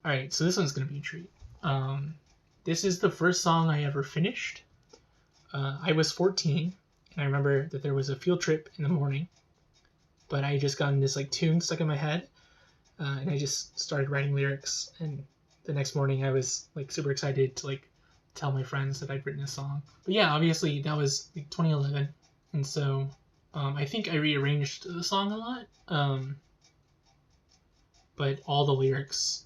Alright, so this one's gonna be a treat. This is the first song I ever finished. I was 14, and I remember that there was a field trip in the morning, but I just gotten this like tune stuck in my head, and I just started writing lyrics, and the next morning I was like super excited to like tell my friends that I'd written a song. But yeah, obviously that was like 2011, and so I think I rearranged the song a lot, but all the lyrics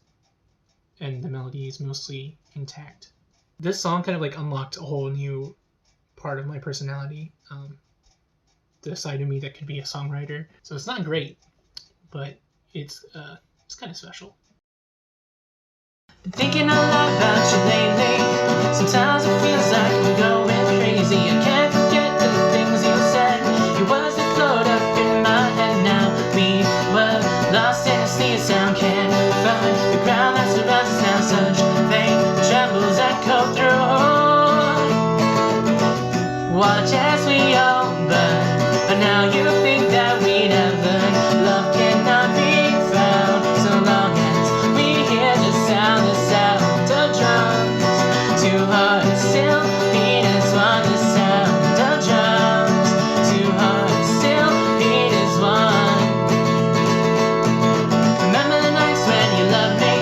and the melody is mostly intact. This song kind of like unlocked a whole new part of my personality, the side of me that could be a songwriter. So it's not great, but it's kind of special. Been thinking a lot about you lately. Sometimes it feels like I'm going crazy. I can't forget the things you said. You was the float up in my head. Now we were lost in a sea of sound. Can't find the ground that surrounds us now. Such faint trembles echo through. Watch as we all burn. But now you think that we'd have learned. Love cannot be found so long as we hear the sound of drums. Two hearts still beat as one. The sound of drums. Two hearts still beat as one. Remember the nights when you loved me.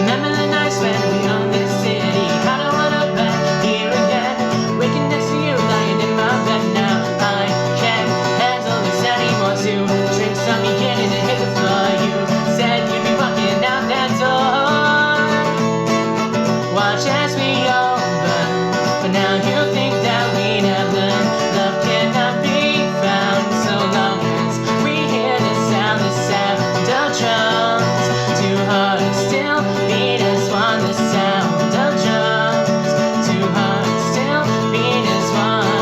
Remember the nights when we owned this city. I don't wanna back here again. Waking next to you, lying in my bed now. I can't handle this anymore. Two drinks on me getting to hit the floor. You said you'd be walking out that door. Watch as we all burn. But now you think that we'd have learned. Love cannot be found so long as we hear the sound of drums. Two hearts still beat as one. The sound of drums. Two hearts still beat as one.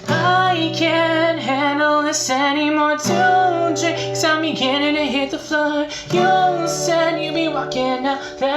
I can't handle this anymore. Two drinks, I'm beginning to hit the floor. You said you'd be walking out that